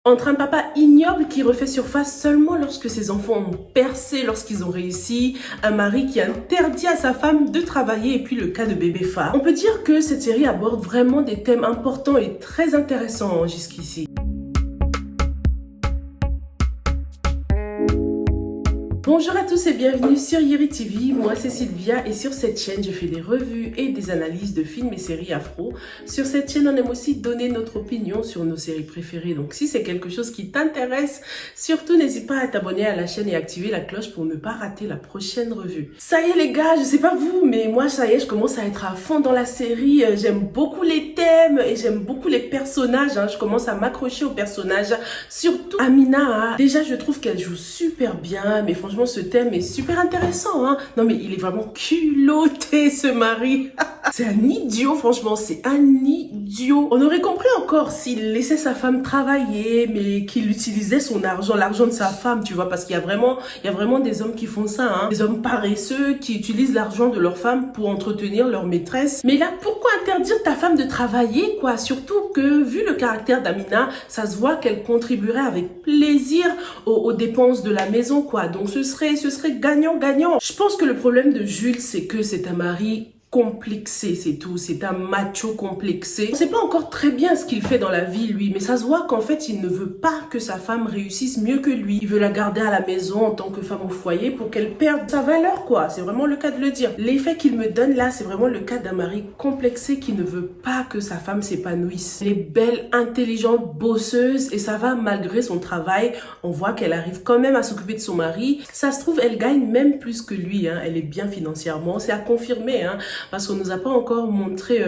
Entre un papa ignoble qui refait surface seulement lorsque ses enfants ont percé, lorsqu'ils ont réussi, un mari qui interdit à sa femme de travailler et puis le cas de bébé phare. On peut dire que cette série aborde vraiment des thèmes importants et très intéressants jusqu'ici. Bonjour à tous et bienvenue sur Yeri TV, moi c'est Sylvia et sur cette chaîne je fais des revues et des analyses de films et séries afro. Sur cette chaîne on aime aussi donner notre opinion sur nos séries préférées, donc si c'est quelque chose qui t'intéresse, surtout n'hésite pas à t'abonner à la chaîne et activer la cloche pour ne pas rater la prochaine revue. Ça y est les gars, je sais pas vous, mais moi ça y est, je commence à être à fond dans la série, j'aime beaucoup les thèmes et j'aime beaucoup les personnages, je commence à m'accrocher aux personnages, surtout Amina. Déjà je trouve qu'elle joue super bien, mais franchement ce thème est super intéressant. Non mais il est vraiment culotté ce mari. C'est un idiot, franchement, c'est un idiot. On aurait compris encore s'il laissait sa femme travailler, mais qu'il utilisait son argent, l'argent de sa femme, tu vois, parce qu'il y a vraiment des hommes qui font ça, des hommes paresseux qui utilisent l'argent de leur femme pour entretenir leur maîtresse. Mais là, pourquoi interdire ta femme de travailler, quoi? Surtout que, vu le caractère d'Amina, ça se voit qu'elle contribuerait avec plaisir aux dépenses de la maison, quoi. Donc ce serait gagnant-gagnant. Je pense que le problème de Jules, c'est que c'est un mari complexé, c'est tout. C'est un macho complexé. On sait pas encore très bien ce qu'il fait dans la vie, lui, mais ça se voit qu'en fait, il ne veut pas que sa femme réussisse mieux que lui. Il veut la garder à la maison en tant que femme au foyer pour qu'elle perde sa valeur, quoi. C'est vraiment le cas de le dire. L'effet qu'il me donne là, c'est vraiment le cas d'un mari complexé qui ne veut pas que sa femme s'épanouisse. Elle est belle, intelligente, bosseuse et ça va malgré son travail. On voit qu'elle arrive quand même à s'occuper de son mari. Ça se trouve, elle gagne même plus que lui, Elle est bien financièrement. C'est à confirmer, parce qu'on nous a pas encore montré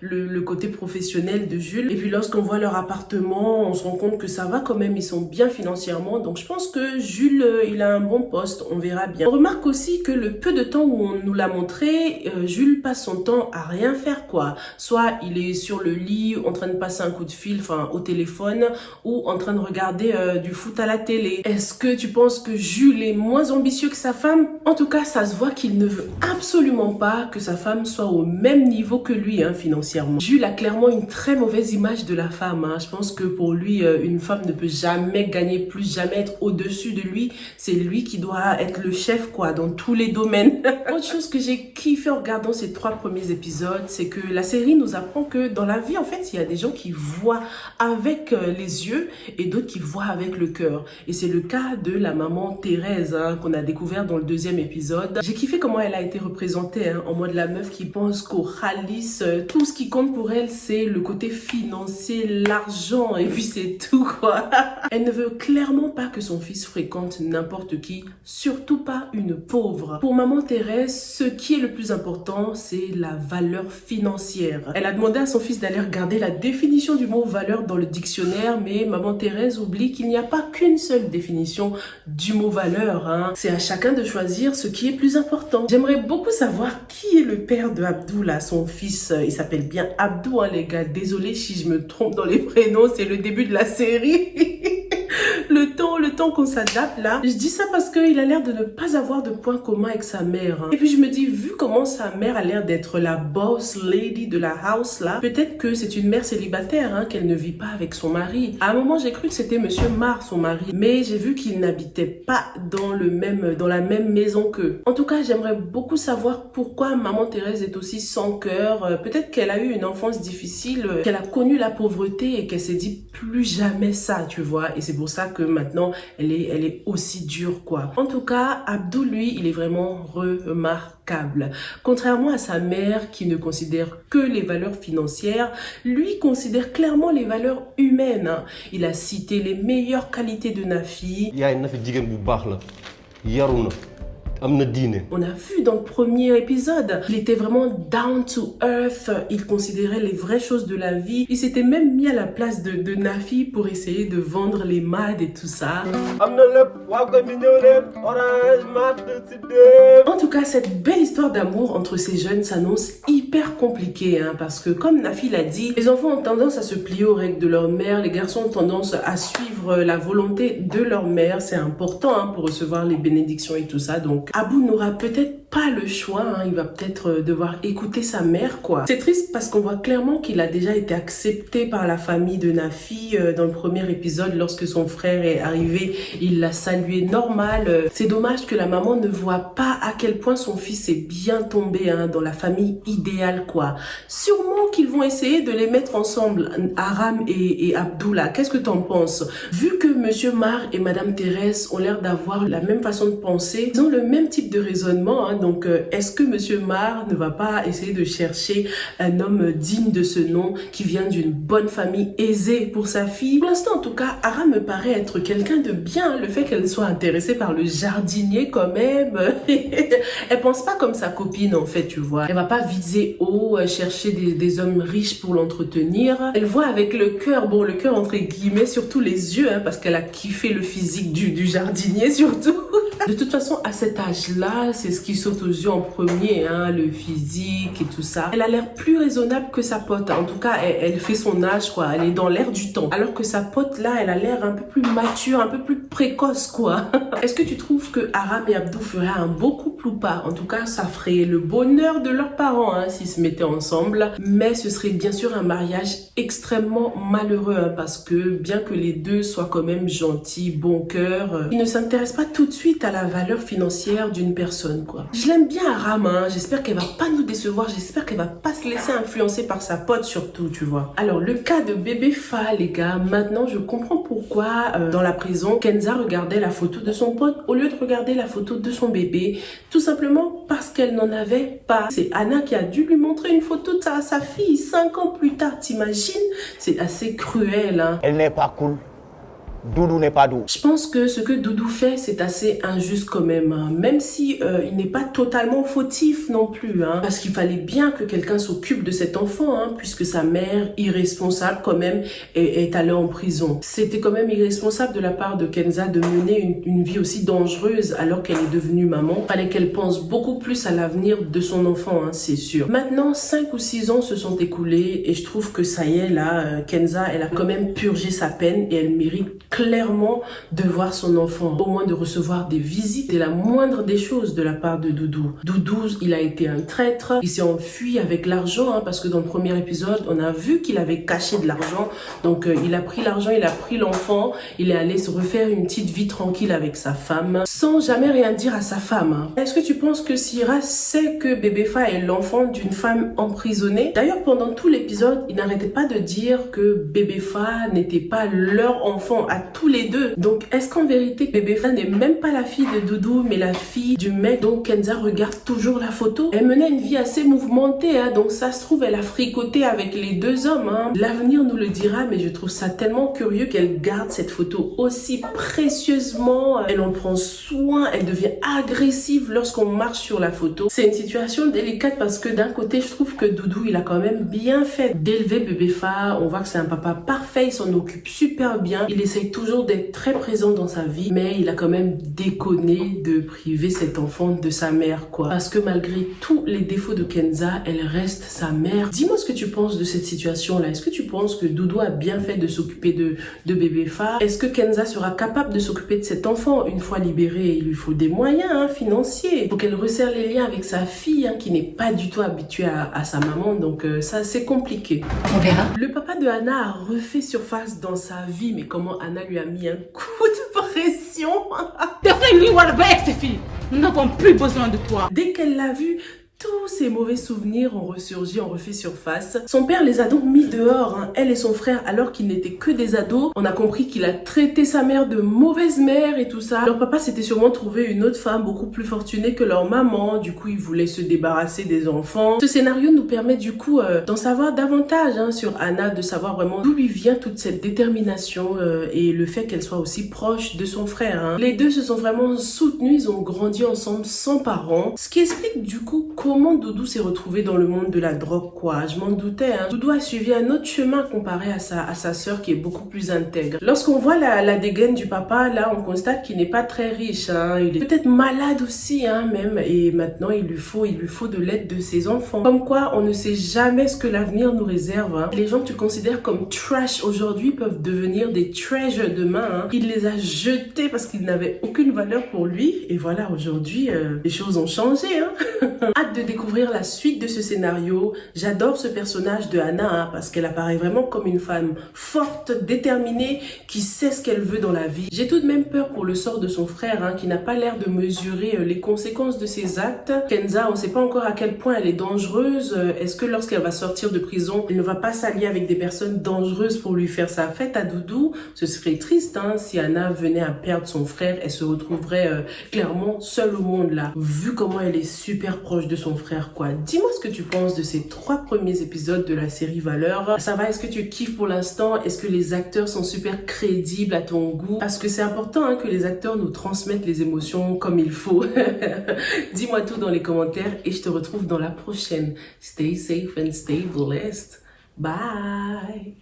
le côté professionnel de Jules. Et puis lorsqu'on voit leur appartement, on se rend compte que ça va quand même, ils sont bien financièrement. Donc je pense que Jules, il a un bon poste, on verra bien. On remarque aussi que le peu de temps où on nous l'a montré, Jules passe son temps à rien faire, quoi. Soit il est sur le lit, en train de passer un coup de fil, au téléphone, ou en train de regarder du foot à la télé. Est-ce que tu penses que Jules est moins ambitieux que sa femme? En tout cas, ça se voit qu'il ne veut absolument pas que sa femme soit au même niveau que lui, financièrement. Jules a clairement une très mauvaise image de la femme. Je pense que pour lui, une femme ne peut jamais gagner plus, jamais être au-dessus de lui. C'est lui qui doit être le chef, quoi, dans tous les domaines. Autre chose que j'ai kiffé en regardant ces 3 premiers épisodes, c'est que la série nous apprend que dans la vie, en fait, il y a des gens qui voient avec les yeux et d'autres qui voient avec le cœur. Et c'est le cas de la maman Thérèse, qu'on a découvert dans le 2e épisode. J'ai kiffé comment elle a été représentée, en mode la meuf qui pense qu'au Khalis, tout ce qui compte pour elle, c'est le côté financier, l'argent, et puis c'est tout, quoi. Elle ne veut clairement pas que son fils fréquente n'importe qui, surtout pas une pauvre. Pour maman Thérèse, ce qui est le plus important, c'est la valeur financière. Elle a demandé à son fils d'aller regarder la définition du mot valeur dans le dictionnaire, mais maman Thérèse oublie qu'il n'y a pas qu'une seule définition du mot valeur, C'est à chacun de choisir ce qui est plus important. J'aimerais beaucoup savoir qui est le père de Abdou, là, son fils. Il s'appelle bien Abdou, les gars. Désolé si je me trompe dans les prénoms, c'est le début de la série. le temps qu'on s'adapte là. Je dis ça parce qu'il a l'air de ne pas avoir de point commun avec sa mère. Et puis je me dis, vu comment sa mère a l'air d'être la boss lady de la house là, peut-être que c'est une mère célibataire, qu'elle ne vit pas avec son mari. À un moment, j'ai cru que c'était Monsieur Mar, son mari. Mais j'ai vu qu'il n'habitait pas dans la même maison qu'eux. En tout cas, j'aimerais beaucoup savoir pourquoi maman Thérèse est aussi sans cœur. Peut-être qu'elle a eu une enfance difficile, qu'elle a connu la pauvreté et qu'elle s'est dit plus jamais ça, tu vois. Et c'est pour ça que maintenant, elle est aussi dure, quoi. En tout cas, Abdou, lui, il est vraiment remarquable. Contrairement à sa mère qui ne considère que les valeurs financières, lui considère clairement les valeurs humaines. Il a cité les meilleures qualités de Nafi. On a vu dans le premier épisode, il était vraiment down to earth, il considérait les vraies choses de la vie. Il s'était même mis à la place de Nafi pour essayer de vendre les mads et tout ça. En tout cas, cette belle histoire d'amour entre ces jeunes s'annonce hyper compliquée, parce que comme Nafi l'a dit, les enfants ont tendance à se plier aux règles de leur mère, les garçons ont tendance à suivre la volonté de leur mère. C'est important pour recevoir les bénédictions et tout ça. Donc Abou n'aura peut-être pas pas le choix, hein. Il va peut-être devoir écouter sa mère, quoi. C'est triste parce qu'on voit clairement qu'il a déjà été accepté par la famille de Nafi dans le premier épisode. Lorsque son frère est arrivé, il l'a salué normal. C'est dommage que la maman ne voit pas à quel point son fils est bien tombé, hein, dans la famille idéale, quoi. Sûrement qu'ils vont essayer de les mettre ensemble, Aram et Abdullah. Qu'est-ce que t'en penses? Vu que Monsieur Mar et Madame Thérèse ont l'air d'avoir la même façon de penser, ils ont le même type de raisonnement, hein. Donc est-ce que Monsieur Mar ne va pas essayer de chercher un homme digne de ce nom, qui vient d'une bonne famille aisée pour sa fille? Pour l'instant, en tout cas, Aram me paraît être quelqu'un de bien. Le fait qu'elle soit intéressée par le jardinier, quand même, elle pense pas comme sa copine, en fait, tu vois. Elle va pas viser haut, chercher des hommes riches pour l'entretenir. Elle voit avec le cœur, bon, le cœur entre guillemets, surtout les yeux, hein, parce qu'elle a kiffé le physique du jardinier, surtout. De toute façon, à cet âge-là, c'est ce qui saute aux yeux en premier, hein, le physique et tout ça. Elle a l'air plus raisonnable que sa pote. En tout cas, elle fait son âge, quoi. Elle est dans l'air du temps. Alors que sa pote, là, elle a l'air un peu plus mature, un peu plus précoce, quoi. Est-ce que tu trouves que Aram et Abdou feraient un beau couple ou pas? En tout cas, ça ferait le bonheur de leurs parents, hein, s'ils se mettaient ensemble. Mais ce serait bien sûr un mariage extrêmement malheureux, hein, parce que bien que les deux soient quand même gentils, bon cœur, ils ne s'intéressent pas tout de suite à la valeur financière d'une personne, quoi. Je l'aime bien Aram, hein. J'espère qu'elle va pas nous décevoir, j'espère qu'elle va pas se laisser influencer par sa pote surtout, tu vois. Alors le cas de bébé Fa, les gars, maintenant je comprends pourquoi dans la prison, Kenza regardait la photo de son pote au lieu de regarder la photo de son bébé, tout simplement parce qu'elle n'en avait pas. C'est Anna qui a dû lui montrer une photo de sa fille 5 ans plus tard, t'imagines? C'est assez cruel, hein. Elle n'est pas cool. Doudou n'est pas doux. Je pense que ce que Doudou fait, c'est assez injuste quand même, hein. Même si il n'est pas totalement fautif non plus, hein. Parce qu'il fallait bien que quelqu'un s'occupe de cet enfant, hein, puisque sa mère, irresponsable quand même, est allée en prison. C'était quand même irresponsable de la part de Kenza de mener une vie aussi dangereuse alors qu'elle est devenue maman. Il fallait qu'elle pense beaucoup plus à l'avenir de son enfant, hein, c'est sûr. Maintenant, 5 ou 6 ans se sont écoulés et je trouve que ça y est, là, Kenza, elle a quand même purgé sa peine et elle mérite clairement de voir son enfant, au moins de recevoir des visites. C'est la moindre des choses de la part de Doudou. Doudou, il a été un traître, il s'est enfui avec l'argent, hein, parce que dans le premier épisode, on a vu qu'il avait caché de l'argent. Donc il a pris l'argent, il a pris l'enfant, il est allé se refaire une petite vie tranquille avec sa femme, sans jamais rien dire à sa femme, hein. Est-ce que tu penses que Sira sait que bébé Fa est l'enfant d'une femme emprisonnée? D'ailleurs, pendant tout l'épisode, il n'arrêtait pas de dire que bébé Fa n'était pas leur enfant à tous les deux. Donc est-ce qu'en vérité bébé Fa n'est même pas la fille de Doudou mais la fille du mec dont Kenza regarde toujours la photo? Elle menait une vie assez mouvementée, hein, donc ça se trouve elle a fricoté avec les deux hommes, hein. L'avenir nous le dira, mais je trouve ça tellement curieux qu'elle garde cette photo aussi précieusement. Elle en prend soin, elle devient agressive lorsqu'on marche sur la photo. C'est une situation délicate parce que d'un côté je trouve que Doudou il a quand même bien fait d'élever bébé Fa. On voit que c'est un papa parfait, il s'en occupe super bien, il essaye toujours d'être très présent dans sa vie, mais il a quand même déconné de priver cet enfant de sa mère, quoi. Parce que malgré tous les défauts de Kenza, elle reste sa mère. Dis-moi ce que tu penses de cette situation-là. Est-ce que tu penses que Doudou a bien fait de s'occuper de bébé Fa? Est-ce que Kenza sera capable de s'occuper de cet enfant une fois libéré? Il lui faut des moyens, hein, financiers. Il faut qu'elle resserre les liens avec sa fille, hein, qui n'est pas du tout habituée à sa maman. Donc ça, c'est compliqué. On verra. Le papa de Anna a refait surface dans sa vie, mais comment Anna lui a mis un coup de pression. Avec ses filles, nous n'avons plus besoin de toi. Dès qu'elle l'a vu, tous ces mauvais souvenirs ont ressurgi, ont refait surface. Son père les a donc mis dehors, hein, elle et son frère, alors qu'ils n'étaient que des ados. On a compris qu'il a traité sa mère de mauvaise mère et tout ça. Leur papa s'était sûrement trouvé une autre femme beaucoup plus fortunée que leur maman. Du coup, il voulait se débarrasser des enfants. Ce scénario nous permet du coup d'en savoir davantage, hein, sur Anna, de savoir vraiment d'où lui vient toute cette détermination et le fait qu'elle soit aussi proche de son frère, hein. Les deux se sont vraiment soutenus, ils ont grandi ensemble sans parents. Ce qui explique du coup comment Doudou s'est retrouvé dans le monde de la drogue, quoi. Je m'en doutais, hein. Doudou a suivi un autre chemin comparé à sa sœur qui est beaucoup plus intègre. Lorsqu'on voit la dégaine du papa, là, on constate qu'il n'est pas très riche, hein. Il est peut-être malade aussi, hein, même. Et maintenant, il lui faut de l'aide de ses enfants. Comme quoi, on ne sait jamais ce que l'avenir nous réserve, hein. Les gens que tu considères comme trash aujourd'hui peuvent devenir des treasures demain, hein. Il les a jetés parce qu'ils n'avaient aucune valeur pour lui. Et voilà, aujourd'hui, les choses ont changé, hein. Hâte de découvrir la suite de ce scénario. J'adore ce personnage de Hannah, hein, parce qu'elle apparaît vraiment comme une femme forte, déterminée, qui sait ce qu'elle veut dans la vie. J'ai tout de même peur pour le sort de son frère, hein, qui n'a pas l'air de mesurer les conséquences de ses actes. Kenza, on ne sait pas encore à quel point elle est dangereuse. Est-ce que lorsqu'elle va sortir de prison, elle ne va pas s'allier avec des personnes dangereuses pour lui faire sa fête à Doudou? Ce serait triste, hein, si Hannah venait à perdre son frère, elle se retrouverait clairement seule au monde là. Vu comment elle est super proche de son frère, quoi. Dis-moi ce que tu penses de ces 3 premiers épisodes de la série Valeurs. Ça va, est-ce que tu kiffes pour l'instant? Est-ce que les acteurs sont super crédibles à ton goût? Parce que c'est important, hein, que les acteurs nous transmettent les émotions comme il faut. Dis-moi tout dans les commentaires et je te retrouve dans la prochaine. Stay safe and stay blessed. Bye!